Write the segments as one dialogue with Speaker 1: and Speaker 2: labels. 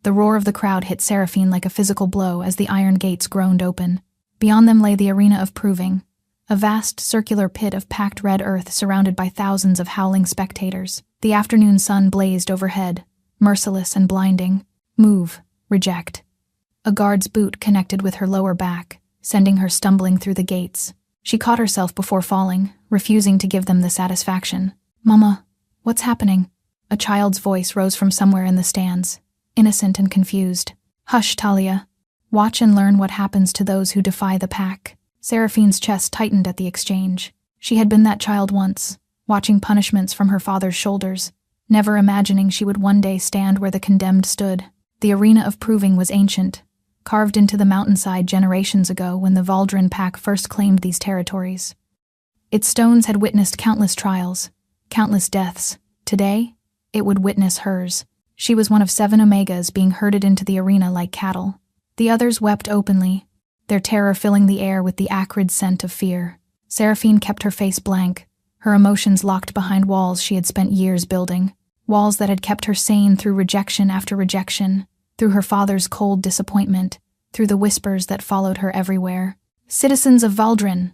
Speaker 1: The roar of the crowd hit Seraphine like a physical blow as the iron gates groaned open. Beyond them lay the arena of proving, a vast circular pit of packed red earth surrounded by thousands of howling spectators. The afternoon sun blazed overhead, merciless and blinding. Move, reject. A guard's boot connected with her lower back, sending her stumbling through the gates. She caught herself before falling, refusing to give them the satisfaction. "Mama, what's happening?" A child's voice rose from somewhere in the stands, innocent and confused. "Hush, Talia. Watch and learn what happens to those who defy the pack." Seraphine's chest tightened at the exchange. She had been that child once, watching punishments from her father's shoulders, never imagining she would one day stand where the condemned stood. The arena of proving was ancient, carved into the mountainside generations ago when the Valdrin pack first claimed these territories. Its stones had witnessed countless trials, countless deaths. Today, it would witness hers. She was one of 7 Omegas being herded into the arena like cattle. The others wept openly, their terror filling the air with the acrid scent of fear. Seraphine kept her face blank, her emotions locked behind walls she had spent years building, walls that had kept her sane through rejection after rejection, through her father's cold disappointment, through the whispers that followed her everywhere. "Citizens of Valdrin!"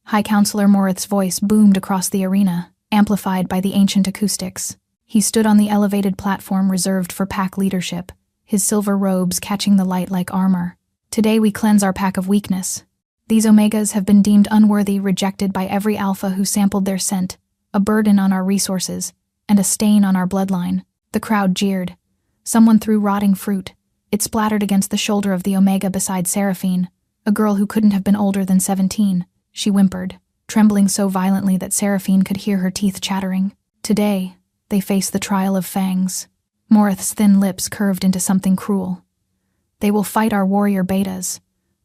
Speaker 1: High Counselor Morith's voice boomed across the arena, amplified by the ancient acoustics. He stood on the elevated platform reserved for pack leadership, his silver robes catching the light like armor. "Today we cleanse our pack of weakness. These Omegas have been deemed unworthy, rejected by every Alpha who sampled their scent, a burden on our resources, and a stain on our bloodline." The crowd jeered. Someone threw rotting fruit. It splattered against the shoulder of the Omega beside Seraphine, a girl who couldn't have been older than 17. She whimpered, trembling so violently that Seraphine could hear her teeth chattering. Today, they faced the trial of fangs. Morith's thin lips curved into something cruel. "They will fight our warrior betas.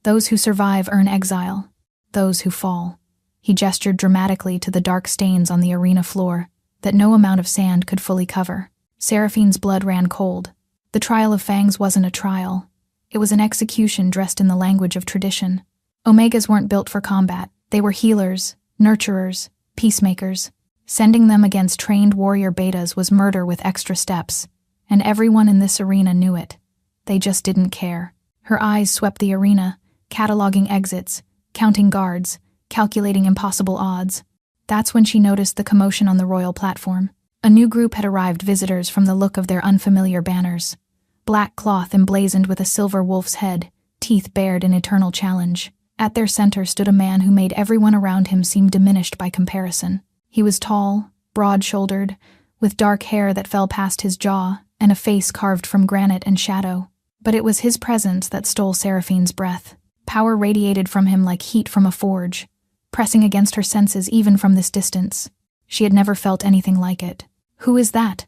Speaker 1: Those who survive earn exile. Those who fall." He gestured dramatically to the dark stains on the arena floor that no amount of sand could fully cover. Seraphine's blood ran cold. The trial of fangs wasn't a trial. It was an execution dressed in the language of tradition. Omegas weren't built for combat. They were healers, nurturers, peacemakers. Sending them against trained warrior betas was murder with extra steps, and everyone in this arena knew it. They just didn't care. Her eyes swept the arena, cataloging exits, counting guards, calculating impossible odds. That's when she noticed the commotion on the royal platform. A new group had arrived, visitors from the look of their unfamiliar banners. Black cloth emblazoned with a silver wolf's head, teeth bared in eternal challenge. At their center stood a man who made everyone around him seem diminished by comparison. He was tall, broad-shouldered, with dark hair that fell past his jaw, and a face carved from granite and shadow. But it was his presence that stole Seraphine's breath. Power radiated from him like heat from a forge, pressing against her senses even from this distance. She had never felt anything like it. "Who is that?"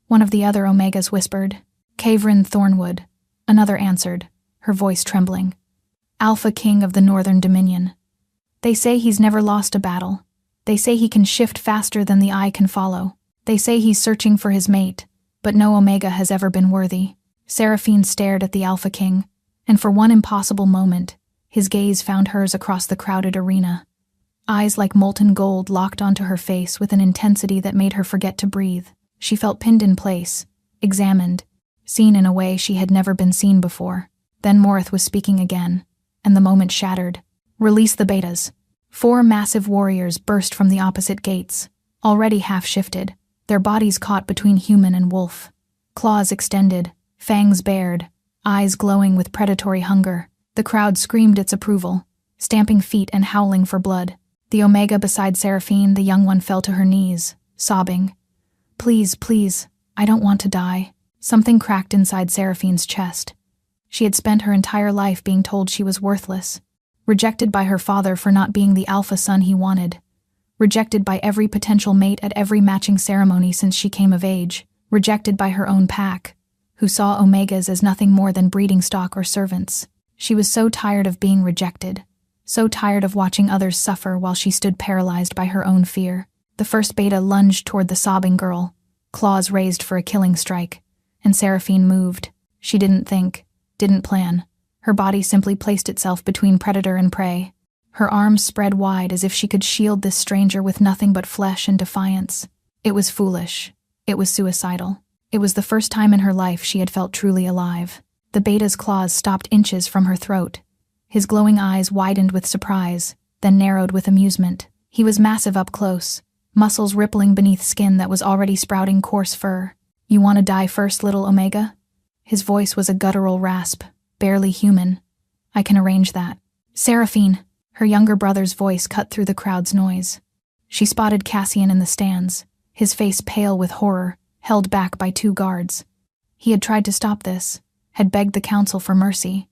Speaker 1: one of the other Omegas whispered. "Kavrin Thornwood," another answered, her voice trembling. "Alpha King of the Northern Dominion. They say he's never lost a battle. They say he can shift faster than the eye can follow. They say he's searching for his mate, but no Omega has ever been worthy." Seraphine stared at the Alpha King, and for one impossible moment, his gaze found hers across the crowded arena. Eyes like molten gold locked onto her face with an intensity that made her forget to breathe. She felt pinned in place, examined, seen in a way she had never been seen before. Then Morith was speaking again, and the moment shattered. "Release the betas." 4 massive warriors burst from the opposite gates, already half-shifted, their bodies caught between human and wolf. Claws extended, fangs bared, eyes glowing with predatory hunger. The crowd screamed its approval, stamping feet and howling for blood. The Omega beside Seraphine, the young one, fell to her knees, sobbing. "Please, please, I don't want to die." Something cracked inside Seraphine's chest. She had spent her entire life being told she was worthless, rejected by her father for not being the alpha son he wanted, rejected by every potential mate at every matching ceremony since she came of age, rejected by her own pack, who saw Omegas as nothing more than breeding stock or servants. She was so tired of being rejected, so tired of watching others suffer while she stood paralyzed by her own fear. The first beta lunged toward the sobbing girl, claws raised for a killing strike, and Seraphine moved. She didn't think, didn't plan. Her body simply placed itself between predator and prey. Her arms spread wide as if she could shield this stranger with nothing but flesh and defiance. It was foolish. It was suicidal. It was the first time in her life she had felt truly alive. The beta's claws stopped inches from her throat. His glowing eyes widened with surprise, then narrowed with amusement. He was massive up close, muscles rippling beneath skin that was already sprouting coarse fur. "You want to die first, little Omega?" His voice was a guttural rasp, barely human. "I can arrange that." "Seraphine," her younger brother's voice cut through the crowd's noise. She spotted Cassian in the stands, his face pale with horror, held back by 2 guards. He had tried to stop this, had begged the council for mercy.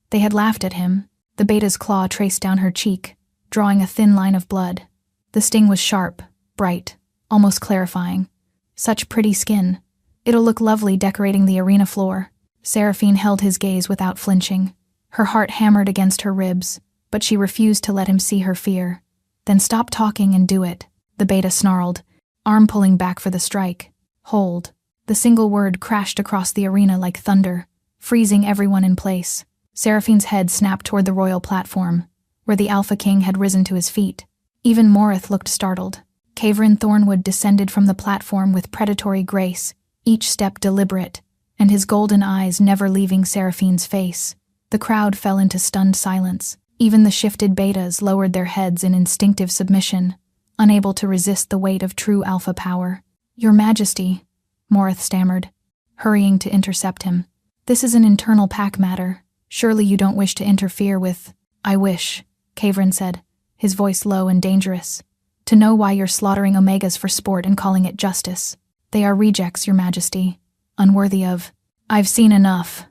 Speaker 1: They had laughed at him. The beta's claw traced down her cheek, drawing a thin line of blood. The sting was sharp, bright, almost clarifying. Such pretty skin. It'll look lovely decorating the arena floor. Seraphine held his gaze without flinching. Her heart hammered against her ribs, but she refused to let him see her fear. "Then stop talking and do it," the beta snarled, arm pulling back for the strike. "Hold." The single word crashed across the arena like thunder, freezing everyone in place. Seraphine's head snapped toward the royal platform, where the Alpha King had risen to his feet. Even Morith looked startled. Caverin Thornwood descended from the platform with predatory grace, each step deliberate, and his golden eyes never leaving Seraphine's face. The crowd fell into stunned silence. Even the shifted betas lowered their heads in instinctive submission, unable to resist the weight of true alpha power. "Your Majesty," Morith stammered, hurrying to intercept him. "This is an internal pack matter. Surely you don't wish to interfere with—" "I wish," Caverin said, his voice low and dangerous, "to know why you're slaughtering Omegas for sport and calling it justice. They are rejects, Your Majesty, unworthy of—" "I've seen enough."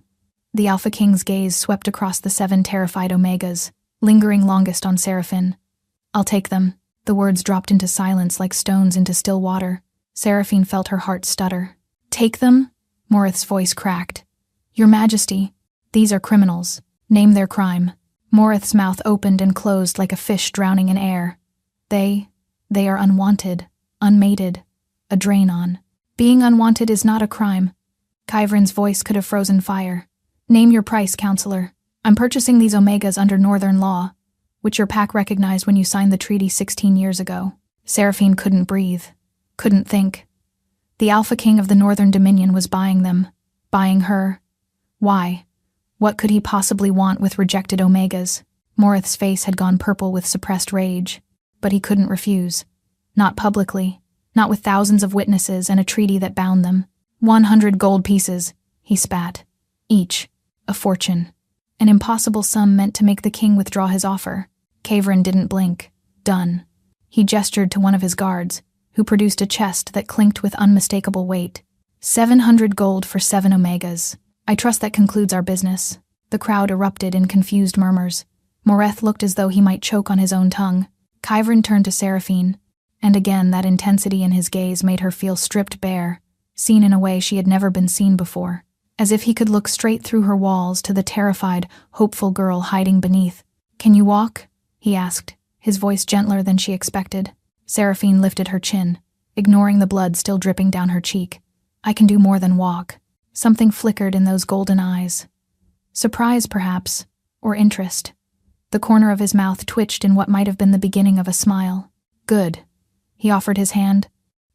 Speaker 1: The Alpha King's gaze swept across the 7 terrified Omegas, lingering longest on Seraphine. "I'll take them." The words dropped into silence like stones into still water. Seraphine felt her heart stutter. "Take them?" Morith's voice cracked. "Your Majesty, these are criminals. Name their crime." Morith's mouth opened and closed like a fish drowning in air. They are unwanted, unmated, a drain on. "Being unwanted is not a crime." Kyverin's voice could have frozen fire. "Name your price, counselor. I'm purchasing these Omegas under Northern law, which your pack recognized when you signed the treaty 16 years ago." Seraphine couldn't breathe, couldn't think. The Alpha King of the Northern Dominion was buying them, buying her. Why? What could he possibly want with rejected Omegas? Morith's face had gone purple with suppressed rage, but he couldn't refuse. Not publicly, not with thousands of witnesses and a treaty that bound them. 100 gold pieces, he spat. Each, a fortune. An impossible sum meant to make the king withdraw his offer. Caverin didn't blink. Done. He gestured to one of his guards, who produced a chest that clinked with unmistakable weight. 700 gold for 7 Omegas. "I trust that concludes our business." The crowd erupted in confused murmurs. Morith looked as though he might choke on his own tongue. Kyvrin turned to Seraphine, and again that intensity in his gaze made her feel stripped bare, seen in a way she had never been seen before, as if he could look straight through her walls to the terrified, hopeful girl hiding beneath. "Can you walk?" he asked, his voice gentler than she expected. Seraphine lifted her chin, ignoring the blood still dripping down her cheek. "I can do more than walk." Something flickered in those golden eyes. Surprise, perhaps, or interest. The corner of his mouth twitched in what might have been the beginning of a smile. "Good." He offered his hand,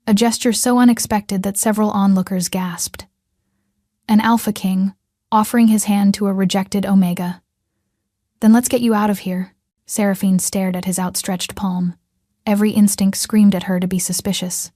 Speaker 1: a gesture so unexpected that several onlookers gasped. An Alpha King, offering his hand to a rejected Omega. "Then let's get you out of here." Seraphine stared at his outstretched palm. Every instinct screamed at her to be suspicious.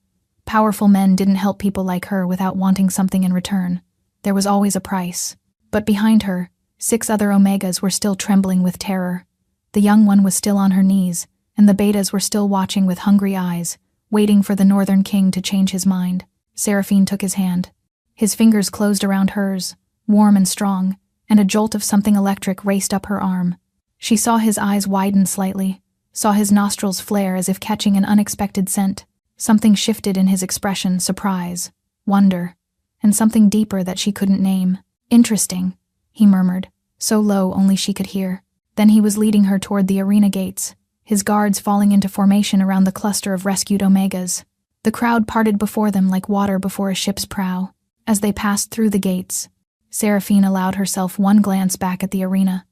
Speaker 1: Powerful men didn't help people like her without wanting something in return. There was always a price. But behind her, 6 other Omegas were still trembling with terror. The young one was still on her knees, and the betas were still watching with hungry eyes, waiting for the Northern King to change his mind. Seraphine took his hand. His fingers closed around hers, warm and strong, and a jolt of something electric raced up her arm. She saw his eyes widen slightly, saw his nostrils flare as if catching an unexpected scent. Something shifted in his expression, surprise, wonder, and something deeper that she couldn't name. "Interesting," he murmured, so low only she could hear. Then he was leading her toward the arena gates, his guards falling into formation around the cluster of rescued Omegas. The crowd parted before them like water before a ship's prow. As they passed through the gates, Seraphine allowed herself one glance back at the arena.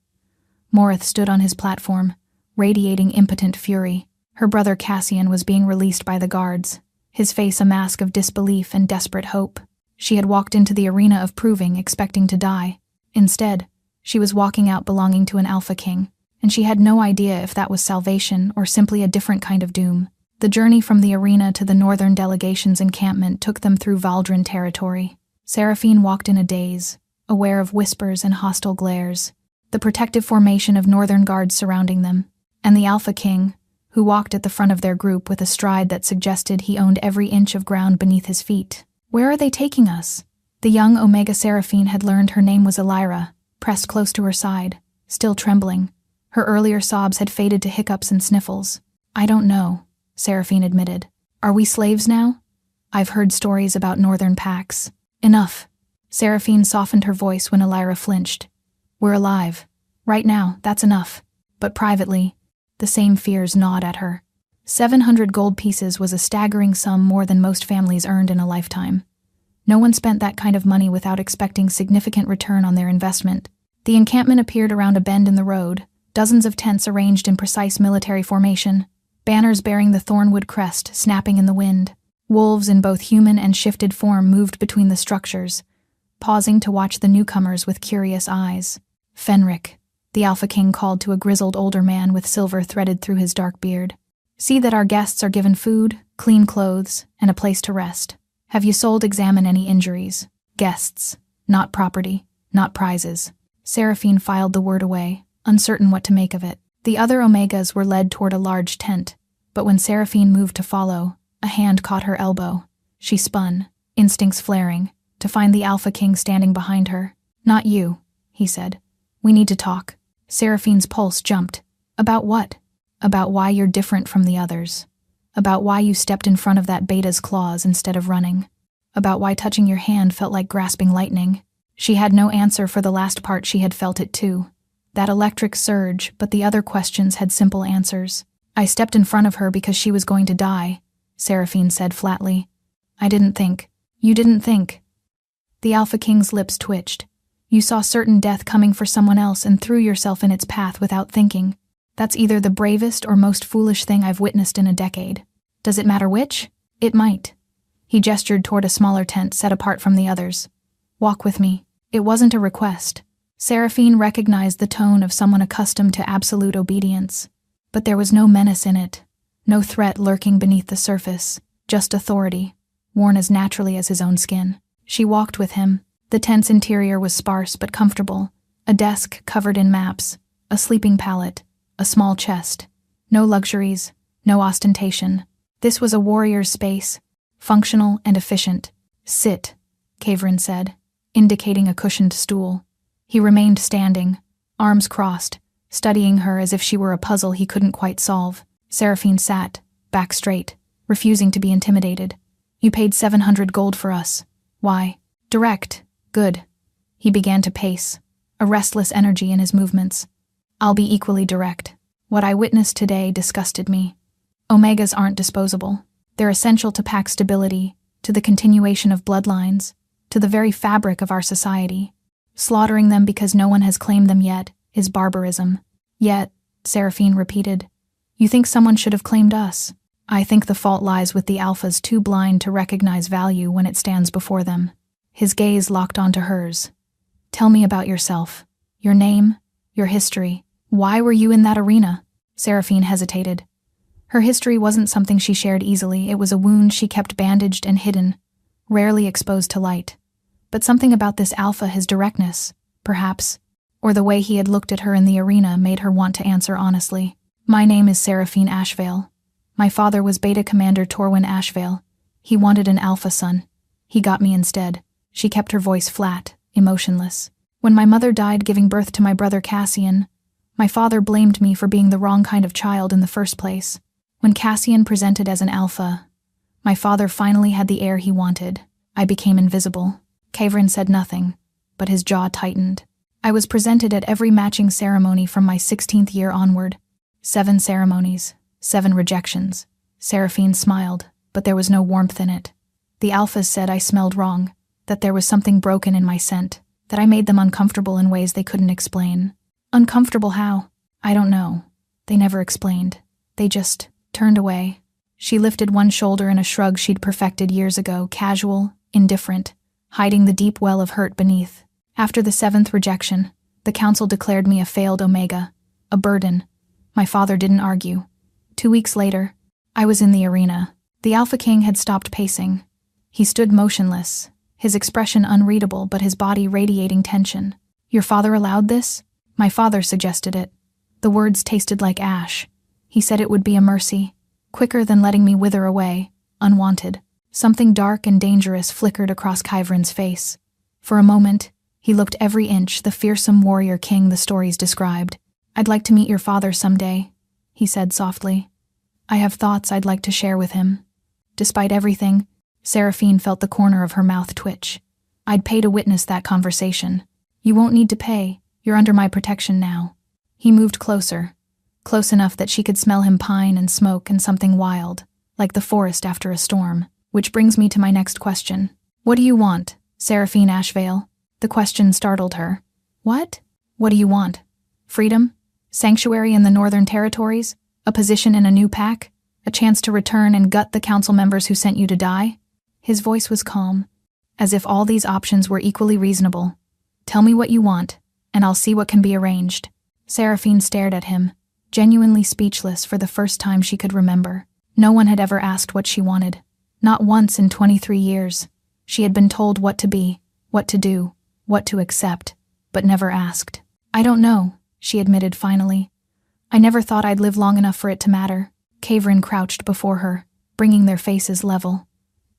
Speaker 1: Morith stood on his platform, radiating impotent fury. Her brother Cassian was being released by the guards, his face a mask of disbelief and desperate hope. She had walked into the arena of proving, expecting to die. Instead, she was walking out belonging to an Alpha King, and she had no idea if that was salvation or simply a different kind of doom. The journey from the arena to the northern delegation's encampment took them through Valdrin territory. Seraphine walked in a daze, aware of whispers and hostile glares, the protective formation of northern guards surrounding them, and the Alpha King, who walked at the front of their group with a stride that suggested he owned every inch of ground beneath his feet. Where are they taking us? The young Omega Seraphine had learned her name was Elira, pressed close to her side, still trembling. Her earlier sobs had faded to hiccups and sniffles. I don't know, Seraphine admitted. Are we slaves now? I've heard stories about northern packs. Enough. Seraphine softened her voice when Elira flinched. We're alive. Right now, that's enough. But privately, the same fears gnawed at her. 700 gold pieces was a staggering sum more than most families earned in a lifetime. No one spent that kind of money without expecting significant return on their investment. The encampment appeared around a bend in the road, dozens of tents arranged in precise military formation, banners bearing the Thornwood crest snapping in the wind. Wolves in both human and shifted form moved between the structures, pausing to watch the newcomers with curious eyes. Fenric, the Alpha King called to a grizzled older man with silver threaded through his dark beard. See that our guests are given food, clean clothes, and a place to rest. Have you sold examine any injuries? Guests, not property, not prizes. Seraphine filed the word away, uncertain what to make of it. The other Omegas were led toward a large tent, but when Seraphine moved to follow, a hand caught her elbow. She spun, instincts flaring, to find the Alpha King standing behind her. Not you, he said. We need to talk. Seraphine's pulse jumped. About what? About why you're different from the others. About why you stepped in front of that beta's claws instead of running. About why touching your hand felt like grasping lightning. She had no answer for the last part. She had felt it too. That electric surge, but the other questions had simple answers. I stepped in front of her because she was going to die, Seraphine said flatly. I didn't think. You didn't think. The Alpha King's lips twitched. You saw certain death coming for someone else and threw yourself in its path without thinking. That's either the bravest or most foolish thing I've witnessed in a decade. Does it matter which? It might. He gestured toward a smaller tent set apart from the others. Walk with me. It wasn't a request. Seraphine recognized the tone of someone accustomed to absolute obedience. But there was no menace in it, no threat lurking beneath the surface, just authority, worn as naturally as his own skin. She walked with him. The tent's interior was sparse but comfortable, a desk covered in maps, a sleeping pallet, a small chest. No luxuries, no ostentation. This was a warrior's space, functional and efficient. Sit, Kavrin said, indicating a cushioned stool. He remained standing, arms crossed, studying her as if she were a puzzle he couldn't quite solve. Seraphine sat, back straight, refusing to be intimidated. You paid 700 gold for us. Why? Direct. Good. He began to pace, a restless energy in his movements. I'll be equally direct. What I witnessed today disgusted me. Omegas aren't disposable. They're essential to pack stability, to the continuation of bloodlines, to the very fabric of our society. Slaughtering them because no one has claimed them yet is barbarism. Yet, Seraphine repeated, you think someone should have claimed us? I think the fault lies with the Alphas too blind to recognize value when it stands before them. His gaze locked onto hers. Tell me about yourself. Your name, your history. Why were you in that arena? Seraphine hesitated. Her history wasn't something she shared easily. It was a wound she kept bandaged and hidden, rarely exposed to light. But something about this Alpha, his directness, perhaps, or the way he had looked at her in the arena made her want to answer honestly. My name is Seraphine Ashvale. My father was Beta Commander Torwin Ashvale. He wanted an Alpha son. He got me instead. She kept her voice flat, emotionless. When my mother died giving birth to my brother Cassian, my father blamed me for being the wrong kind of child in the first place. When Cassian presented as an Alpha, my father finally had the heir he wanted. I became invisible. Kavrin said nothing, but his jaw tightened. I was presented at every matching ceremony from my 16th year onward. 7 ceremonies, 7 rejections. Seraphine smiled, but there was no warmth in it. The Alphas said I smelled wrong, that there was something broken in my scent, that I made them uncomfortable in ways they couldn't explain. Uncomfortable how? I don't know. They never explained. They just turned away. She lifted one shoulder in a shrug she'd perfected years ago, casual, indifferent, hiding the deep well of hurt beneath. After the 7th rejection, the council declared me a failed Omega, a burden. My father didn't argue. 2 weeks later, I was in the arena. The Alpha King had stopped pacing. He stood motionless, his expression unreadable but his body radiating tension. Your father allowed this? My father suggested it. The words tasted like ash. He said it would be a mercy, quicker than letting me wither away, unwanted. Something dark and dangerous flickered across Kyvrin's face. For a moment, he looked every inch the fearsome warrior king the stories described. I'd like to meet your father someday, he said softly. I have thoughts I'd like to share with him. Despite everything, Seraphine felt the corner of her mouth twitch. I'd pay to witness that conversation. You won't need to pay. You're under my protection now. He moved closer, close enough that she could smell him pine and smoke and something wild, like the forest after a storm. Which brings me to my next question. What do you want, Seraphine Ashvale? The question startled her. What? What do you want? Freedom? Sanctuary in the Northern Territories? A position in a new pack? A chance to return and gut the council members who sent you to die? His voice was calm, as if all these options were equally reasonable. Tell me what you want, and I'll see what can be arranged. Seraphine stared at him, genuinely speechless for the first time she could remember. No one had ever asked what she wanted. Not once in 23 years. She had been told what to be, what to do, what to accept, but never asked. I don't know, she admitted finally. I never thought I'd live long enough for it to matter. Kyvrin crouched before her, bringing their faces level.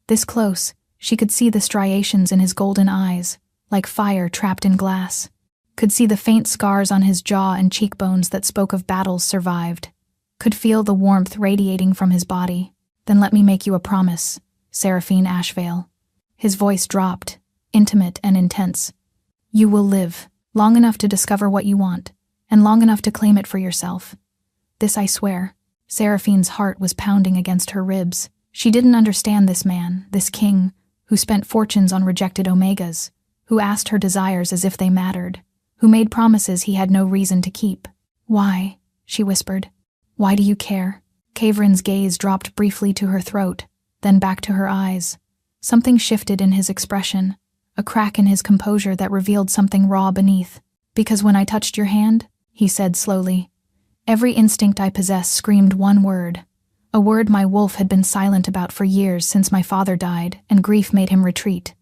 Speaker 1: This close, she could see the striations in his golden eyes, like fire trapped in glass. Could see the faint scars on his jaw and cheekbones that spoke of battles survived. Could feel the warmth radiating from his body. Then let me make you a promise, Seraphine Ashvale. His voice dropped, intimate and intense. You will live, long enough to discover what you want, and long enough to claim it for yourself. This I swear. Seraphine's heart was pounding against her ribs. She didn't understand this man, this king, who spent fortunes on rejected Omegas, who asked her desires as if they mattered, who made promises he had no reason to keep. Why? She whispered. Why do you care? Kyvrin's gaze dropped briefly to her throat, then back to her eyes. Something shifted in his expression, a crack in his composure that revealed something raw beneath. Because when I touched your hand, he said slowly, every instinct I possess screamed one word, a word my wolf had been silent about for years since my father died and grief made him retreat.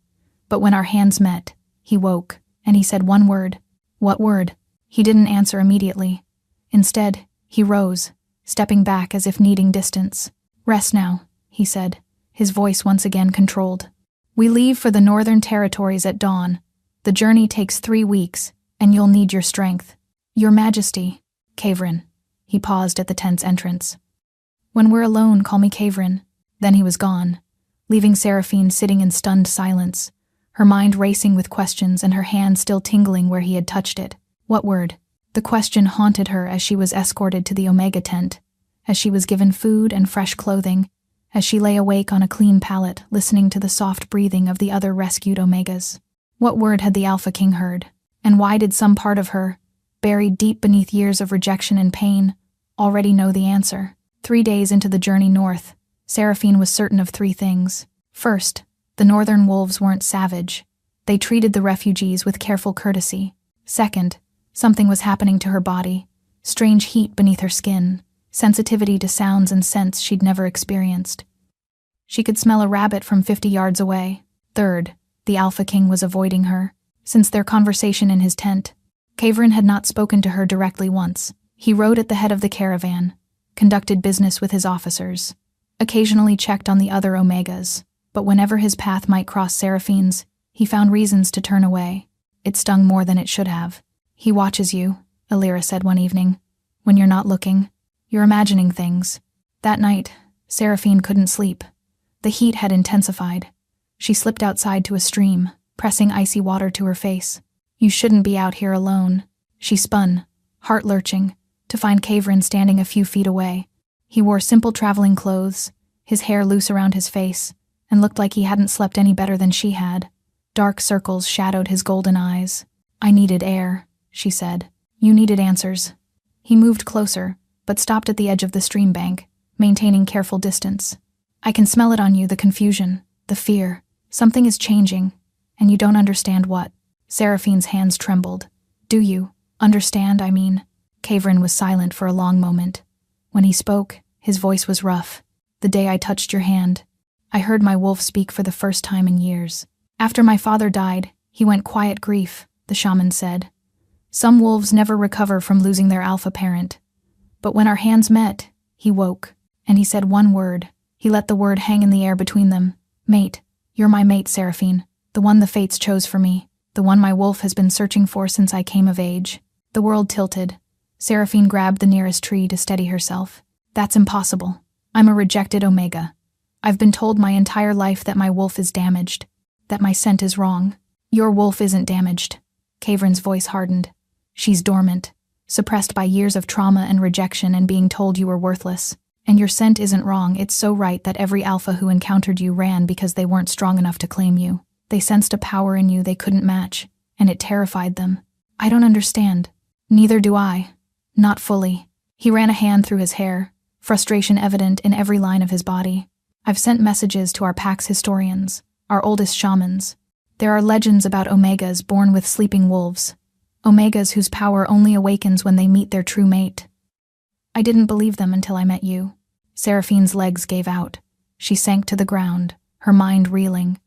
Speaker 1: But when our hands met, he woke, and he said one word. What word? He didn't answer immediately. Instead, he rose, stepping back as if needing distance. Rest now, he said, his voice once again controlled. We leave for the Northern Territories at dawn. The journey takes 3 weeks, and you'll need your strength. Your Majesty, Kyvrin. He paused at the tent's entrance. When we're alone, call me Kyvrin. Then he was gone, leaving Seraphine sitting in stunned silence, her mind racing with questions and her hand still tingling where he had touched it. What word? The question haunted her as she was escorted to the Omega tent, as she was given food and fresh clothing, as she lay awake on a clean pallet, listening to the soft breathing of the other rescued Omegas. What word had the Alpha King heard? And why did some part of her, buried deep beneath years of rejection and pain, already know the answer? 3 days into the journey north, Seraphine was certain of 3 things. First, the northern wolves weren't savage. They treated the refugees with careful courtesy. Second, something was happening to her body, strange heat beneath her skin, sensitivity to sounds and scents she'd never experienced. She could smell a rabbit from 50 yards away. Third, the Alpha King was avoiding her. Since their conversation in his tent, Kyvrin had not spoken to her directly once. He rode at the head of the caravan, conducted business with his officers, occasionally checked on the other Omegas, but whenever his path might cross Seraphine's, he found reasons to turn away. It stung more than it should have. He watches you, Alira said one evening. When you're not looking, you're imagining things. That night, Seraphine couldn't sleep. The heat had intensified. She slipped outside to a stream, pressing icy water to her face. You shouldn't be out here alone. She spun, heart lurching, to find Kyvrin standing a few feet away. He wore simple traveling clothes, his hair loose around his face, and looked like he hadn't slept any better than she had. Dark circles shadowed his golden eyes. I needed air, she said. You needed answers. He moved closer, but stopped at the edge of the stream bank, maintaining careful distance. I can smell it on you, the confusion, the fear. Something is changing, And you don't understand what? Seraphine's hands trembled. Do you understand, I mean? Kavrin was silent for a long moment. When he spoke, his voice was rough. The day I touched your hand, I heard my wolf speak for the first time in years. After my father died, he went quiet grief, the shaman said. Some wolves never recover from losing their alpha parent. But when our hands met, he woke, and he said one word. He let the word hang in the air between them. Mate. You're my mate, Seraphine. The one the fates chose for me. The one my wolf has been searching for since I came of age. The world tilted. Seraphine grabbed the nearest tree to steady herself. That's impossible. I'm a rejected Omega. I've been told my entire life that my wolf is damaged. That my scent is wrong. Your wolf isn't damaged. Kavrin's voice hardened. She's dormant, suppressed by years of trauma and rejection and being told you were worthless. And your scent isn't wrong, it's so right that every alpha who encountered you ran because they weren't strong enough to claim you. They sensed a power in you they couldn't match, and it terrified them. I don't understand. Neither do I. Not fully. He ran a hand through his hair, frustration evident in every line of his body. I've sent messages to our pack's historians, our oldest shamans. There are legends about Omegas born with sleeping wolves. Omegas whose power only awakens when they meet their true mate. I didn't believe them until I met you. Seraphine's legs gave out. She sank to the ground, her mind reeling.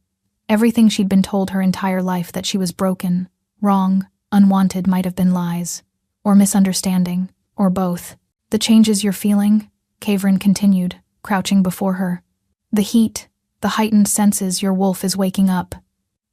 Speaker 1: Everything she'd been told her entire life that she was broken, wrong, unwanted might have been lies, or misunderstanding, or both. The changes you're feeling, Kavrin continued, crouching before her. The heat, the heightened senses your wolf is waking up.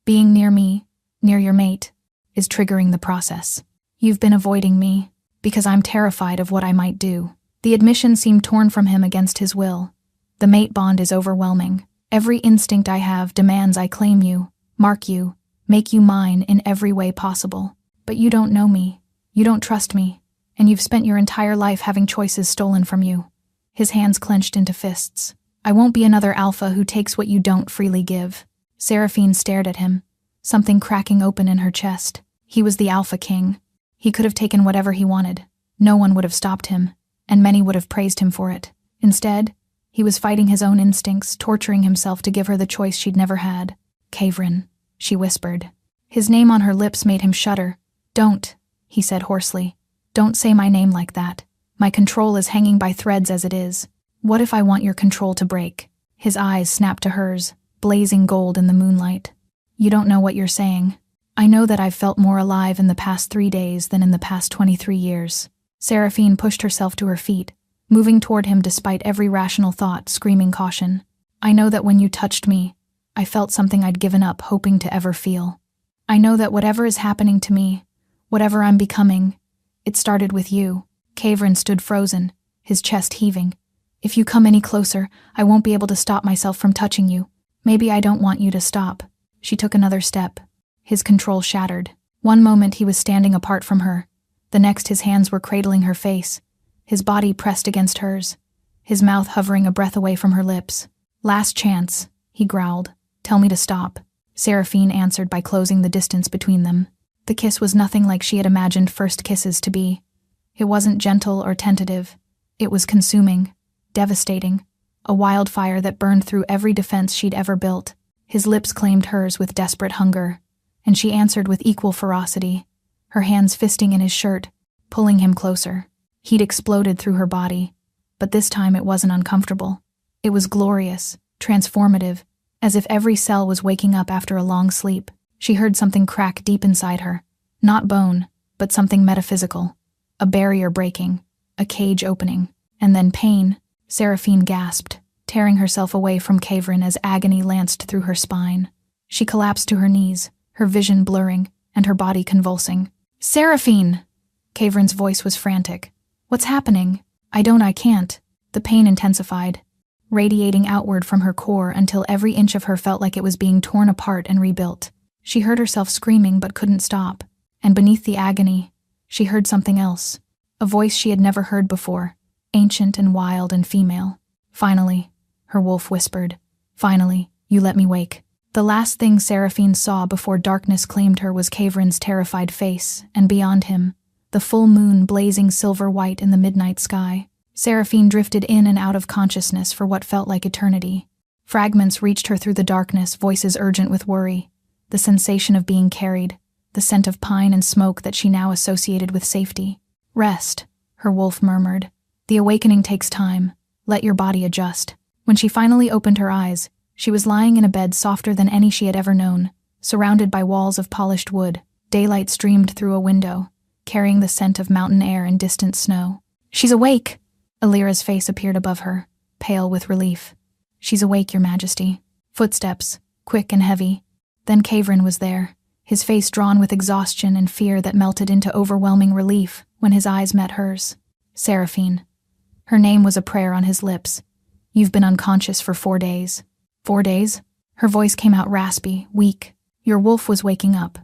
Speaker 1: Being near me, near your mate, is triggering the process. You've been avoiding me, because I'm terrified of what I might do. The admission seemed torn from him against his will. The mate bond is overwhelming. Every instinct I have demands I claim you, mark you, make you mine in every way possible. But you don't know me, you don't trust me, and you've spent your entire life having choices stolen from you. His hands clenched into fists. I won't be another alpha who takes what you don't freely give. Seraphine stared at him, something cracking open in her chest. He was the Alpha King. He could have taken whatever he wanted. No one would have stopped him, and many would have praised him for it. Instead, he was fighting his own instincts, torturing himself to give her the choice she'd never had. Kavrin, she whispered. His name on her lips made him shudder. Don't, he said hoarsely. Don't say my name like that. My control is hanging by threads as it is. What if I want your control to break? His eyes snapped to hers, blazing gold in the moonlight. You don't know what you're saying. I know that I've felt more alive in the past 3 days than in the past 23 years. Seraphine pushed herself to her feet, moving toward him despite every rational thought, screaming caution. I know that when you touched me, I felt something I'd given up hoping to ever feel. I know that whatever is happening to me, whatever I'm becoming, it started with you. Kavrin stood frozen, his chest heaving. If you come any closer, I won't be able to stop myself from touching you. Maybe I don't want you to stop. She took another step. His control shattered. One moment he was standing apart from her. The next his hands were cradling her face, his body pressed against hers, his mouth hovering a breath away from her lips. Last chance, he growled. Tell me to stop. Seraphine answered by closing the distance between them. The kiss was nothing like she had imagined first kisses to be. It wasn't gentle or tentative. It was consuming, devastating, a wildfire that burned through every defense she'd ever built. His lips claimed hers with desperate hunger, and she answered with equal ferocity, her hands fisting in his shirt, pulling him closer. Heat exploded through her body, but this time it wasn't uncomfortable. It was glorious, transformative, as if every cell was waking up after a long sleep. She heard something crack deep inside her. Not bone, but something metaphysical. A barrier breaking, a cage opening, and then pain. Seraphine gasped, tearing herself away from Kavrin as agony lanced through her spine. She collapsed to her knees, her vision blurring, and her body convulsing. Seraphine! Kavrin's voice was frantic. What's happening? I can't. The pain intensified, radiating outward from her core until every inch of her felt like it was being torn apart and rebuilt. She heard herself screaming but couldn't stop, and beneath the agony, she heard something else, a voice she had never heard before, ancient and wild and female. Finally, her wolf whispered. Finally, you let me wake. The last thing Seraphine saw before darkness claimed her was Kavrin's terrified face, and beyond him, the full moon blazing silver-white in the midnight sky. Seraphine drifted in and out of consciousness for what felt like eternity. Fragments reached her through the darkness, voices urgent with worry. the sensation of being carried, the scent of pine and smoke that she now associated with safety. "Rest," her wolf murmured. "The awakening takes time. Let your body adjust." When she finally opened her eyes, she was lying in a bed softer than any she had ever known, surrounded by walls of polished wood. Daylight streamed through a window, carrying the scent of mountain air and distant snow. "She's awake!" Alira's face appeared above her, pale with relief. "She's awake, Your Majesty." Footsteps, quick and heavy. Then Kavrin was there, his face drawn with exhaustion and fear that melted into overwhelming relief when his eyes met hers. "Seraphine." Her name was a prayer on his lips. "You've been unconscious for 4 days." 4 days? Her voice came out raspy, weak. "Your wolf was waking up."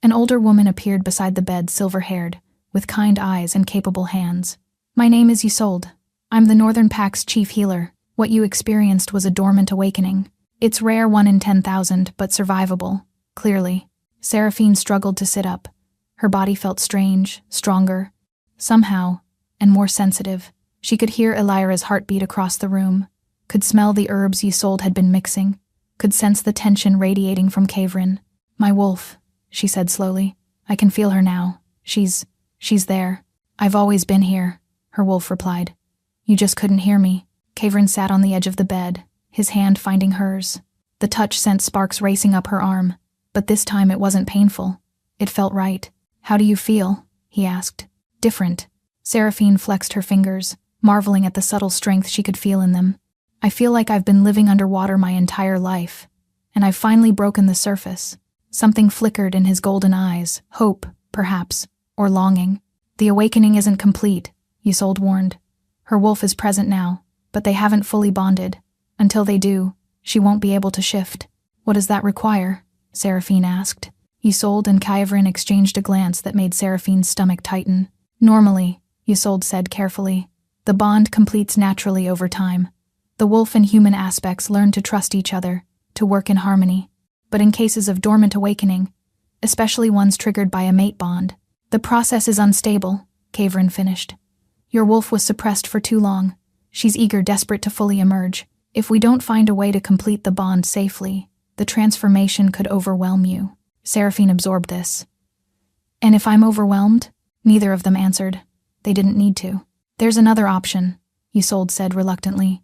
Speaker 1: An older woman appeared beside the bed, silver-haired, with kind eyes and capable hands. "My name is Isolde. I'm the Northern Pack's chief healer. What you experienced was a dormant awakening. It's rare, 1 in 10,000, but survivable, clearly." Seraphine struggled to sit up. Her body felt strange, stronger, somehow, and more sensitive. She could hear Alira's heartbeat across the room, could smell the herbs Isolde had been mixing, could sense the tension radiating from Kavrin. "My wolf," she said slowly. "I can feel her now. She's there." "I've always been here," her wolf replied. "You just couldn't hear me." Kavrin sat on the edge of the bed, his hand finding hers. The touch sent sparks racing up her arm, but this time it wasn't painful. It felt right. "How do you feel?" he asked. "Different." Seraphine flexed her fingers, marveling at the subtle strength she could feel in them. "I feel like I've been living underwater my entire life, and I've finally broken the surface." Something flickered in his golden eyes, hope, perhaps, or longing. "The awakening isn't complete," Isolde warned. "Her wolf is present now, but they haven't fully bonded. Until they do, she won't be able to shift." "What does that require?" Seraphine asked. Isolde and Kavrin exchanged a glance that made Seraphine's stomach tighten. "Normally," Isolde said carefully, "the bond completes naturally over time. The wolf and human aspects learn to trust each other, to work in harmony. But in cases of dormant awakening, especially ones triggered by a mate bond, the process is unstable," Kavrin finished. "Your wolf was suppressed for too long. She's eager, desperate to fully emerge. If we don't find a way to complete the bond safely, the transformation could overwhelm you." Seraphine absorbed this. "And if I'm overwhelmed?" Neither of them answered. They didn't need to. "There's another option," Isolde said reluctantly.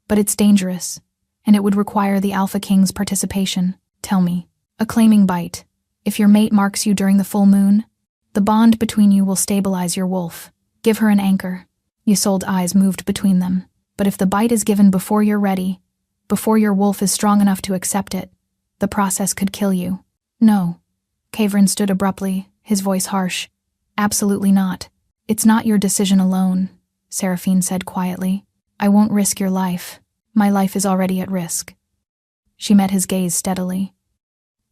Speaker 1: "But it's dangerous, and it would require the Alpha King's participation." "Tell me." "A claiming bite. If your mate marks you during the full moon, the bond between you will stabilize your wolf. Give her an anchor." Isolde's eyes moved between them. "But if the bite is given before you're ready, before your wolf is strong enough to accept it, the process could kill you." "No." Kavrin stood abruptly, his voice harsh. "Absolutely not. It's not your decision alone," Seraphine said quietly. "I won't risk your life. My life is already at risk." She met his gaze steadily.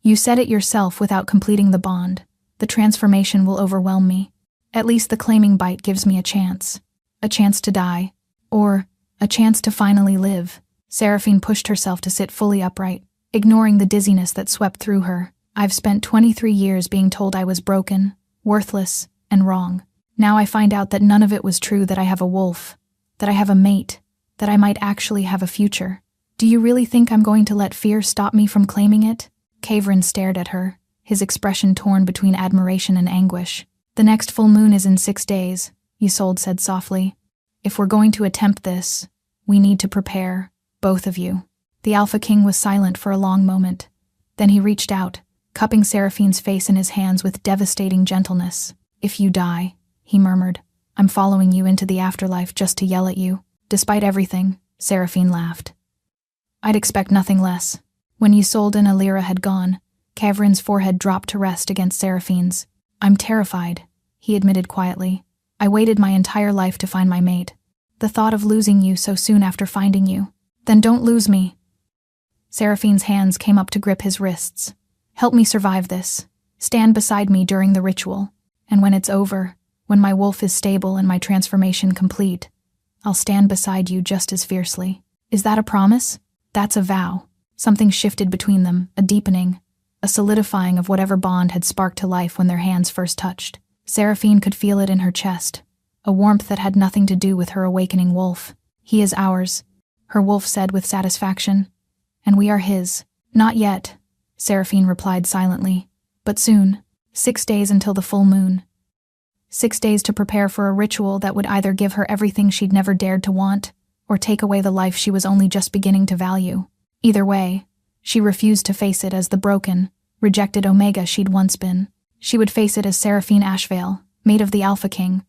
Speaker 1: "You said it yourself without completing the bond. The transformation will overwhelm me. At least the claiming bite gives me a chance. A chance to die. Or a chance to finally live." Seraphine pushed herself to sit fully upright, ignoring the dizziness that swept through her. "I've spent 23 years being told I was broken, worthless, and wrong. Now I find out that none of it was true, that I have a wolf, that I have a mate, that I might actually have a future. Do you really think I'm going to let fear stop me from claiming it?" Kavrin stared at her, his expression torn between admiration and anguish. "The next full moon is in 6 days, Isolde said softly. "If we're going to attempt this, we need to prepare, both of you." The Alpha King was silent for a long moment. Then he reached out, cupping Seraphine's face in his hands with devastating gentleness. "If you die," he murmured, "I'm following you into the afterlife just to yell at you." "Despite everything," Seraphine laughed. "I'd expect nothing less." When Isolde and Alira had gone, Kavrin's forehead dropped to rest against Seraphine's. "I'm terrified," he admitted quietly. "I waited my entire life to find my mate. The thought of losing you so soon after finding you. Then don't lose me." Seraphine's hands came up to grip his wrists. "Help me survive this. Stand beside me during the ritual. And when it's over, when my wolf is stable and my transformation complete, I'll stand beside you just as fiercely. Is that a promise?" "That's a vow." Something shifted between them, a deepening, a solidifying of whatever bond had sparked to life when their hands first touched. Seraphine could feel it in her chest, a warmth that had nothing to do with her awakening wolf. "He is ours," her wolf said with satisfaction. "And we are his." "Not yet," Seraphine replied silently. But soon. 6 days until the full moon. 6 days to prepare for a ritual that would either give her everything she'd never dared to want, or take away the life she was only just beginning to value. Either way, she refused to face it as the broken, rejected Omega she'd once been. She would face it as Seraphine Ashvale, mate of the Alpha King,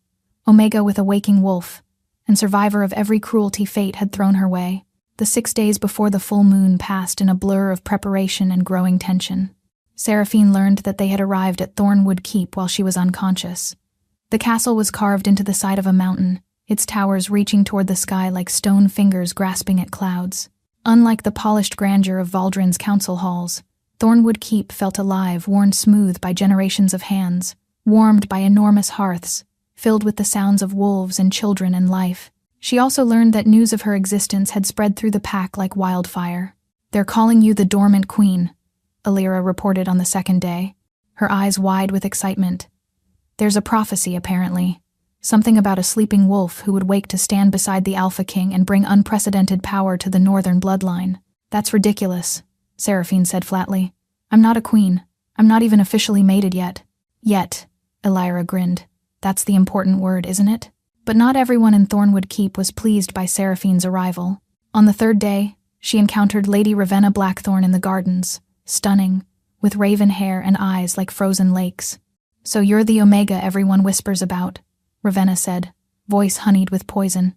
Speaker 1: Omega with a waking wolf, and survivor of every cruelty fate had thrown her way. The 6 days before the full moon passed in a blur of preparation and growing tension. Seraphine learned that they had arrived at Thornwood Keep while she was unconscious. The castle was carved into the side of a mountain, its towers reaching toward the sky like stone fingers grasping at clouds. Unlike the polished grandeur of Valdrin's council halls, Thornwood Keep felt alive, worn smooth by generations of hands, warmed by enormous hearths, filled with the sounds of wolves and children and life. She also learned that news of her existence had spread through the pack like wildfire. "They're calling you the Dormant Queen," Alira reported on the second day, her eyes wide with excitement. "There's a prophecy, apparently. Something about a sleeping wolf who would wake to stand beside the Alpha King and bring unprecedented power to the northern bloodline." "That's ridiculous," Seraphine said flatly. "I'm not a queen. I'm not even officially mated yet." "Yet," Alira grinned. "That's the important word, isn't it?" But not everyone in Thornwood Keep was pleased by Seraphine's arrival. On the third day, she encountered Lady Ravenna Blackthorn in the gardens, stunning, with raven hair and eyes like frozen lakes. "So you're the Omega everyone whispers about," Ravenna said, voice honeyed with poison.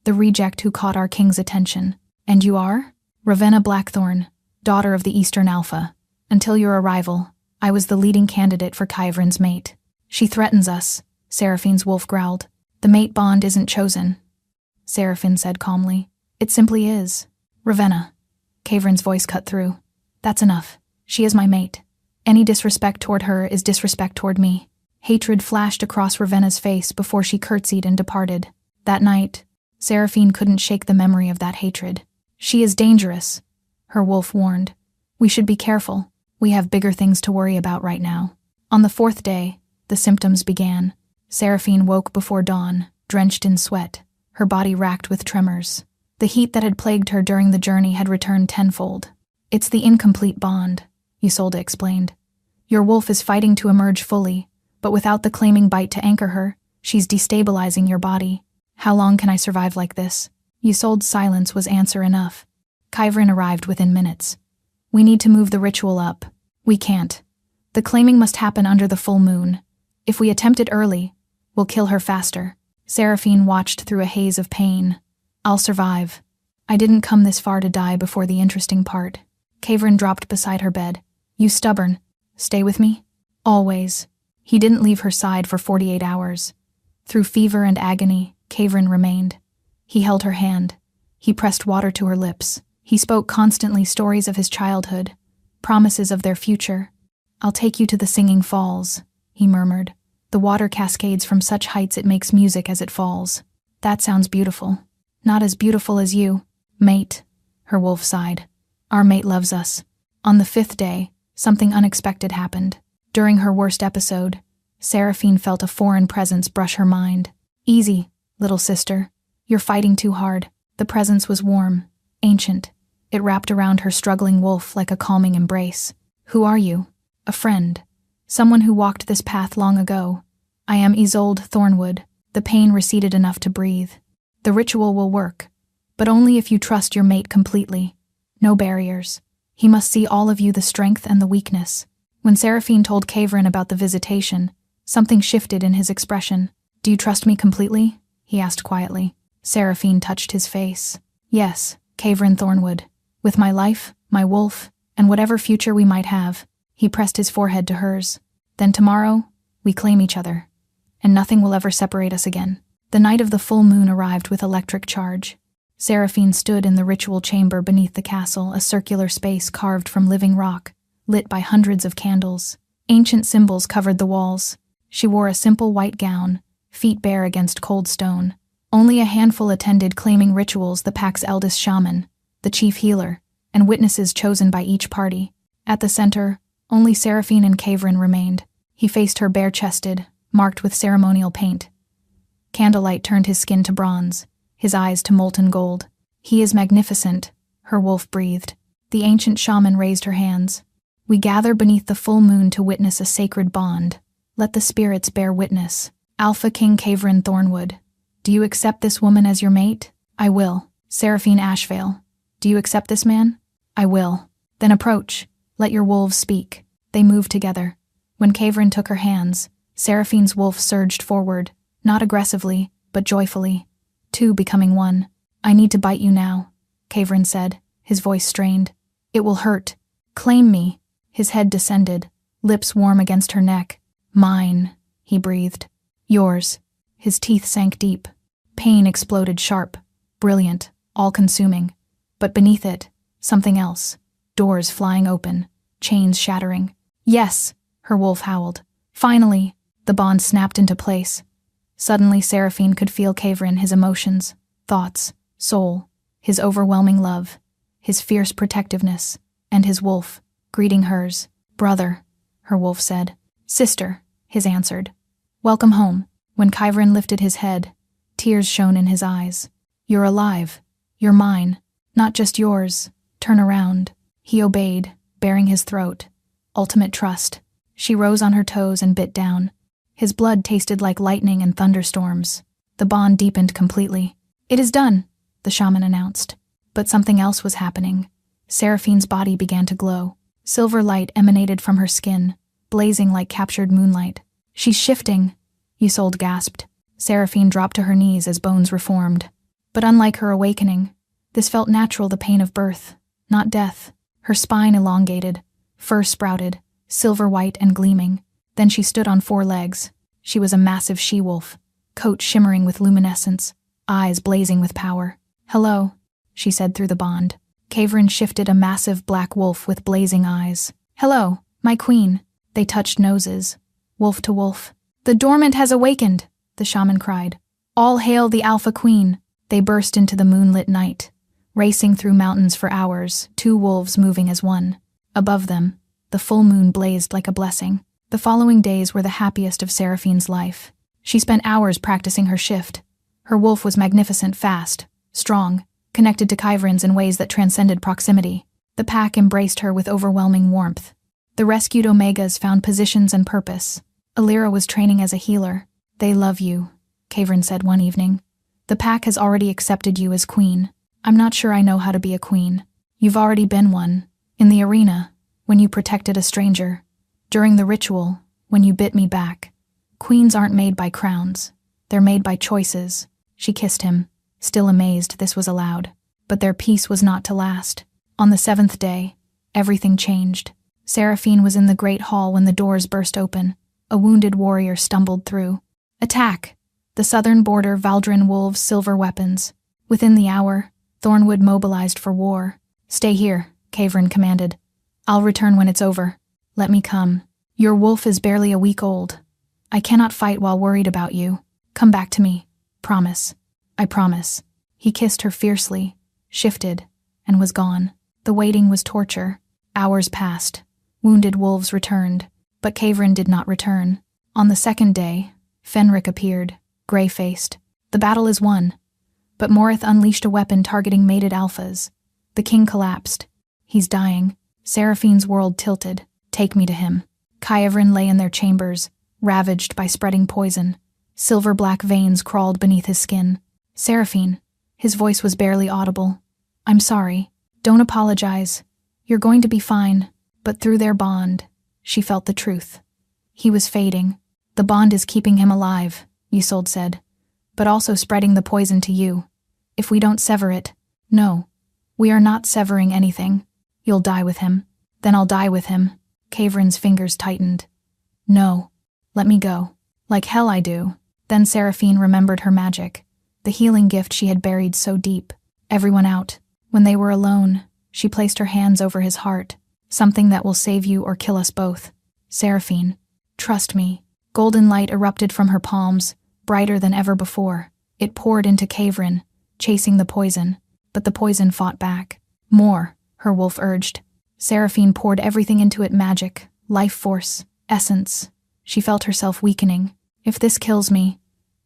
Speaker 1: "The reject who caught our king's attention. And you are?" "Ravenna Blackthorn, daughter of the Eastern Alpha. Until your arrival, I was the leading candidate for Kyvrin's mate." "She threatens us," Seraphine's wolf growled. "The mate bond isn't chosen," Seraphine said calmly. "It simply is." "Ravenna," Kyvrin's voice cut through. "That's enough. She is my mate. Any disrespect toward her is disrespect toward me." Hatred flashed across Ravenna's face before she curtsied and departed. That night, Seraphine couldn't shake the memory of that hatred. "She is dangerous," her wolf warned. "We should be careful. We have bigger things to worry about right now." On the fourth day, the symptoms began. Seraphine woke before dawn, drenched in sweat, her body racked with tremors. The heat that had plagued her during the journey had returned tenfold. "It's the incomplete bond," Isolde explained. "Your wolf is fighting to emerge fully, but without the claiming bite to anchor her, she's destabilizing your body. How long can I survive like this?" Isolde's silence was answer enough. Kyvrin arrived within minutes. "We need to move the ritual up." "We can't. The claiming must happen under the full moon. If we attempt it early, we'll kill her faster." Seraphine watched through a haze of pain. "I'll survive. I didn't come this far to die before the interesting part." Kyvrin dropped beside her bed. "You stubborn. Stay with me?" "Always." He didn't leave her side for 48 hours. Through fever and agony, Kyvrin remained. He held her hand. He pressed water to her lips. He spoke constantly stories of his childhood, promises of their future. "I'll take you to the Singing Falls," he murmured. "The water cascades from such heights it makes music as it falls." "That sounds beautiful." "Not as beautiful as you, mate," her wolf sighed. "Our mate loves us." On the fifth day, something unexpected happened. During her worst episode, Seraphine felt a foreign presence brush her mind. "Easy, little sister. You're fighting too hard." The presence was warm, ancient. It wrapped around her struggling wolf like a calming embrace. "Who are you?" "A friend. Someone who walked this path long ago. I am Isolde Thornwood." The pain receded enough to breathe. "The ritual will work, but only if you trust your mate completely. No barriers. He must see all of you, the strength and the weakness." When Seraphine told Kyvrin about the visitation, something shifted in his expression. "Do you trust me completely?" he asked quietly. Seraphine touched his face. "Yes, Kyvrin Thornwood. With my life, my wolf, and whatever future we might have." He pressed his forehead to hers. "Then tomorrow, we claim each other, and nothing will ever separate us again." The night of the full moon arrived with electric charge. Seraphine stood in the ritual chamber beneath the castle, a circular space carved from living rock, lit by hundreds of candles. Ancient symbols covered the walls. She wore a simple white gown, feet bare against cold stone. Only a handful attended, claiming rituals, the pack's eldest shaman, the chief healer, and witnesses chosen by each party. At the center, only Seraphine and Kyvrin remained. He faced her bare-chested, marked with ceremonial paint. Candlelight turned his skin to bronze, his eyes to molten gold. "He is magnificent," her wolf breathed. The ancient shaman raised her hands. We gather beneath the full moon to witness a sacred bond. Let the spirits bear witness. Alpha King Kavrin Thornwood, do you accept this woman as your mate? I will. Seraphine Ashvale, do you accept this man? I will. Then approach. Let your wolves speak. They moved together. When Kavrin took her hands, Seraphine's wolf surged forward, not aggressively, but joyfully. Two becoming one. I need to bite you now, Kavrin said, his voice strained. It will hurt. Claim me. His head descended, lips warm against her neck. Mine, he breathed. Yours. His teeth sank deep. Pain exploded sharp, brilliant, all-consuming. But beneath it, something else. Doors flying open, chains shattering. Yes, her wolf howled. Finally, the bond snapped into place. Suddenly Seraphine could feel Kavrin, his emotions, thoughts, soul, his overwhelming love, his fierce protectiveness, and his wolf, greeting hers. Brother, her wolf said. Sister, his answered. Welcome home. When Kavrin lifted his head, tears shone in his eyes. You're alive. You're mine. Not just yours. Turn around. He obeyed, baring his throat. Ultimate trust. She rose on her toes and bit down. His blood tasted like lightning and thunderstorms. The bond deepened completely. It is done, the shaman announced. But something else was happening. Seraphine's body began to glow. Silver light emanated from her skin, blazing like captured moonlight. She's shifting, Isolde gasped. Seraphine dropped to her knees as bones reformed. But unlike her awakening, this felt natural, the pain of birth, not death. Her spine elongated, fur sprouted, silver white and gleaming. Then she stood on 4 legs. She was a massive she-wolf, coat shimmering with luminescence, eyes blazing with power. Hello, she said through the bond. Kavrin shifted, a massive black wolf with blazing eyes. Hello, my queen. They touched noses, wolf to wolf. The dormant has awakened, the shaman cried. All hail the Alpha Queen. They burst into the moonlit night, racing through mountains for hours, 2 wolves moving as one. Above them, the full moon blazed like a blessing. The following days were the happiest of Seraphine's life. She spent hours practicing her shift. Her wolf was magnificent, fast, strong, connected to Kavrin's in ways that transcended proximity. The pack embraced her with overwhelming warmth. The rescued Omegas found positions and purpose. Alira was training as a healer. They love you, Kavrin said one evening. The pack has already accepted you as queen. I'm not sure I know how to be a queen. You've already been one. In the arena, when you protected a stranger. During the ritual, when you bit me back. Queens aren't made by crowns. They're made by choices. She kissed him, still amazed this was allowed. But their peace was not to last. On the 7th day, everything changed. Seraphine was in the great hall when the doors burst open. A wounded warrior stumbled through. Attack! The southern border Valdrin wolves' silver weapons. Within the hour, Thornwood mobilized for war. Stay here, Kavrin commanded. I'll return when it's over. Let me come. Your wolf is barely a week old. I cannot fight while worried about you. Come back to me. Promise. I promise. He kissed her fiercely, shifted, and was gone. The waiting was torture. Hours passed. Wounded wolves returned, but Kavrin did not return. On the 2nd day, Fenric appeared, gray-faced. The battle is won. But Morith unleashed a weapon targeting mated alphas. The king collapsed. He's dying. Seraphine's world tilted. Take me to him. Kavrin lay in their chambers, ravaged by spreading poison. Silver-black veins crawled beneath his skin. Seraphine. His voice was barely audible. I'm sorry. Don't apologize. You're going to be fine. But through their bond, she felt the truth. He was fading. The bond is keeping him alive, Isolde said, but also spreading the poison to you. If we don't sever it, no, we are not severing anything. You'll die with him. Then I'll die with him. Kavrin's fingers tightened. No, let me go. Like hell I do. Then Seraphine remembered her magic, the healing gift she had buried so deep. Everyone out. When they were alone, she placed her hands over his heart. Something that will save you or kill us both. Seraphine, trust me. Golden light erupted from her palms, brighter than ever before. It poured into Kavrin, chasing the poison, but the poison fought back. More, her wolf urged. Seraphine poured everything into it, magic, life force, essence. She felt herself weakening. If this kills me,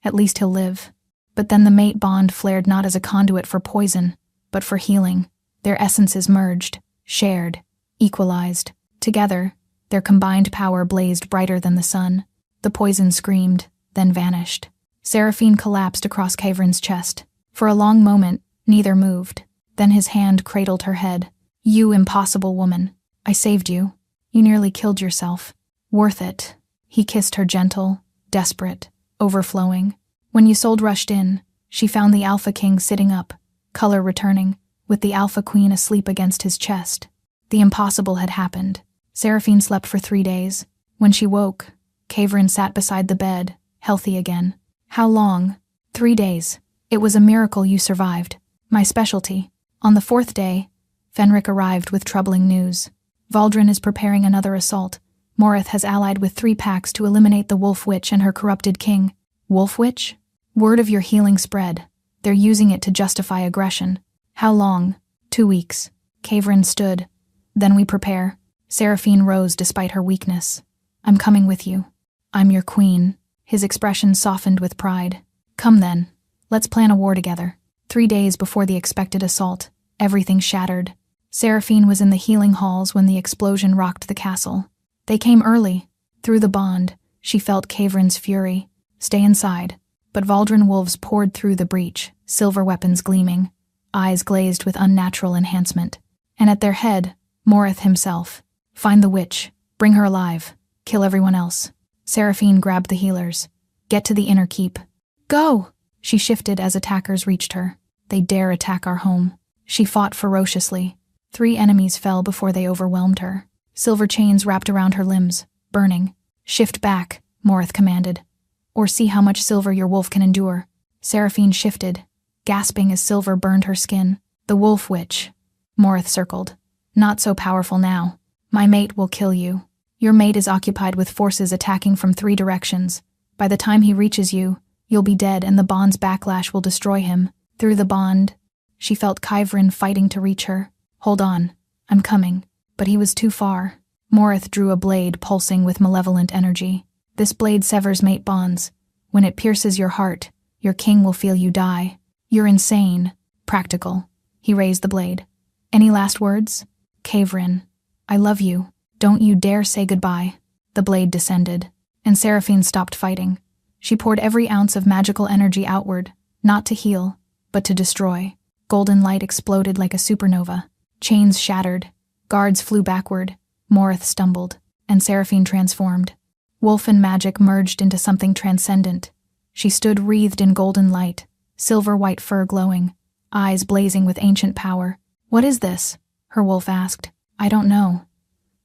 Speaker 1: at least he'll live. But then the mate bond flared not as a conduit for poison, but for healing. Their essences merged, shared, equalized. Together, their combined power blazed brighter than the sun. The poison screamed, then vanished. Seraphine collapsed across Kavrin's chest. For a long moment, neither moved. Then his hand cradled her head. "You impossible woman. I saved you. You nearly killed yourself. Worth it." He kissed her gentle, desperate, overflowing. When Isolde rushed in, she found the Alpha King sitting up, color returning, with the Alpha Queen asleep against his chest. The impossible had happened. Seraphine slept for 3 days. When she woke, Kavrin sat beside the bed, healthy again. "How long?" "3 days. It was a miracle you survived. My specialty." On the 4th day, Fenric arrived with troubling news. "Valdrin is preparing another assault. Morith has allied with 3 packs to eliminate the Wolf Witch and her corrupted king." "Wolf Witch?" "Word of your healing spread. They're using it to justify aggression." "How long?" 2 weeks. Kavrin stood. "Then we prepare." Seraphine rose despite her weakness. "I'm coming with you. I'm your queen." His expression softened with pride. "Come then. Let's plan a war together." 3 days before the expected assault, everything shattered. Seraphine was in the healing halls when the explosion rocked the castle. They came early. Through the bond, she felt Kavrin's fury. "Stay inside." But Valdrin wolves poured through the breach, silver weapons gleaming, eyes glazed with unnatural enhancement. And at their head, Morith himself. "Find the witch. Bring her alive. Kill everyone else." Seraphine grabbed the healers. "Get to the inner keep." "Go!" She shifted as attackers reached her. "They dare attack our home." She fought ferociously. 3 enemies fell before they overwhelmed her. Silver chains wrapped around her limbs, burning. "Shift back," Morith commanded. "Or see how much silver your wolf can endure." Seraphine shifted, gasping as silver burned her skin. "The Wolf Witch." Morith circled. "Not so powerful now. My mate will kill you. Your mate is occupied with forces attacking from 3 directions. By the time he reaches you, you'll be dead and the bond's backlash will destroy him." Through the bond, she felt Kavrin fighting to reach her. "Hold on. I'm coming." But he was too far. Morith drew a blade pulsing with malevolent energy. "This blade severs mate bonds. When it pierces your heart, your king will feel you die. You're insane." "Practical." He raised the blade. "Any last words?" "Kavrin, I love you. Don't you dare say goodbye." The blade descended, and Seraphine stopped fighting. She poured every ounce of magical energy outward, not to heal, but to destroy. Golden light exploded like a supernova. Chains shattered. Guards flew backward. Morith stumbled, and Seraphine transformed. Wolf and magic merged into something transcendent. She stood wreathed in golden light, silver-white fur glowing, eyes blazing with ancient power. "What is this?" her wolf asked. "I don't know.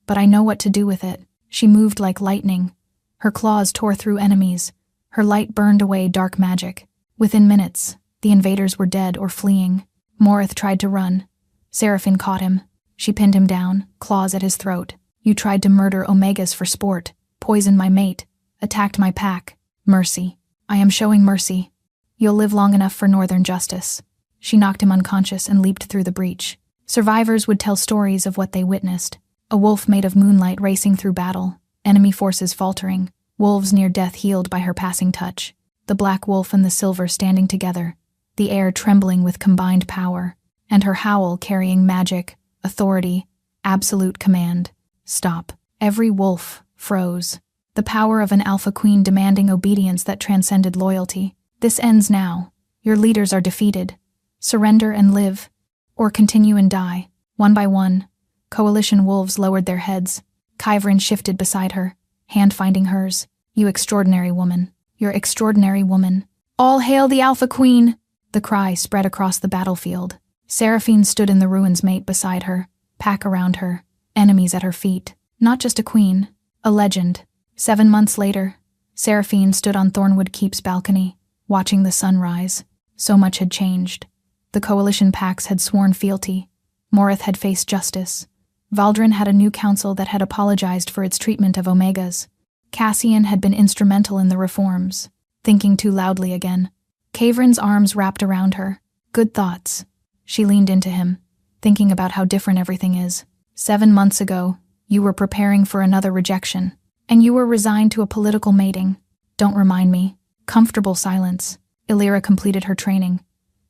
Speaker 1: But I know what to do with it." She moved like lightning. Her claws tore through enemies. Her light burned away dark magic. Within minutes, the invaders were dead or fleeing. Morith tried to run. Seraphine caught him. She pinned him down, claws at his throat. "You tried to murder Omegas for sport, poisoned my mate, attacked my pack. Mercy. I am showing mercy. You'll live long enough for northern justice." She knocked him unconscious and leaped through the breach. Survivors would tell stories of what they witnessed. A wolf made of moonlight racing through battle, enemy forces faltering, wolves near death healed by her passing touch. The black wolf and the silver standing together, the air trembling with combined power, and her howl carrying magic, authority, absolute command. Stop. Every wolf froze. The power of an alpha queen demanding obedience that transcended loyalty. "This ends now. Your leaders are defeated. Surrender and live, or continue and die." One by one, coalition wolves lowered their heads. Kavrin shifted beside her, hand finding hers. "You extraordinary woman. You're extraordinary woman." "All hail the Alpha Queen!" The cry spread across the battlefield. Seraphine stood in the ruins mate beside her, pack around her, enemies at her feet. Not just a queen, a legend. 7 months later, Seraphine stood on Thornwood Keep's balcony, watching the sun rise. So much had changed. The coalition packs had sworn fealty. Morith had faced justice. Valdrin had a new council that had apologized for its treatment of Omegas. Cassian had been instrumental in the reforms. Thinking too loudly again. Kavrin's arms wrapped around her. "Good thoughts." She leaned into him, thinking about how different everything is. 7 months ago, you were preparing for another rejection, and you were resigned to a political mating. "Don't remind me." Comfortable silence. Illyra completed her training.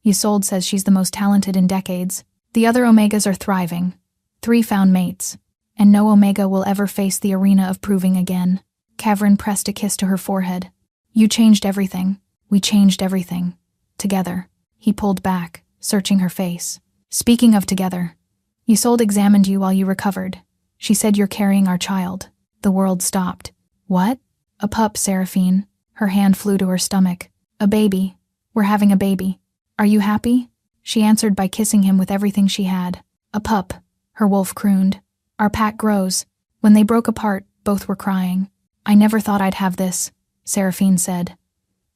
Speaker 1: Isolde says she's the most talented in decades. The other Omegas are thriving. 3 found mates. and no Omega will ever face the arena of proving again. Kavrin pressed a kiss to her forehead. You changed everything. We changed everything. Together. He pulled back, searching her face. Speaking of together, Isolde examined you while you recovered. She said you're carrying our child. The world stopped. What? A pup, Seraphine. Her hand flew to her stomach. A baby. We're having a baby. Are you happy? She answered by kissing him with everything she had. A pup, her wolf crooned. Our pack grows. When they broke apart, both were crying. I never thought I'd have this, Seraphine said.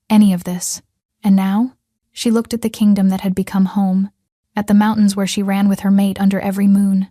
Speaker 1: Any of this. And now? She looked at the kingdom that had become home, at the mountains where she ran with her mate under every moon,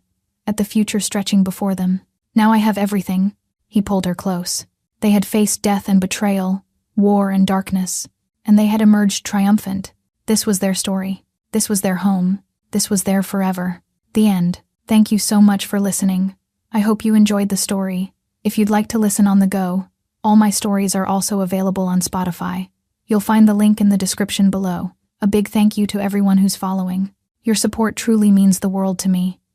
Speaker 1: at the future stretching before them. Now I have everything. He pulled her close. They had faced death and betrayal, war and darkness, and they had emerged triumphant. This was their story. This was their home. This was their forever. The end. Thank you so much for listening. I hope you enjoyed the story. If you'd like to listen on the go, all my stories are also available on Spotify. You'll find the link in the description below. A big thank you to everyone who's following. Your support truly means the world to me.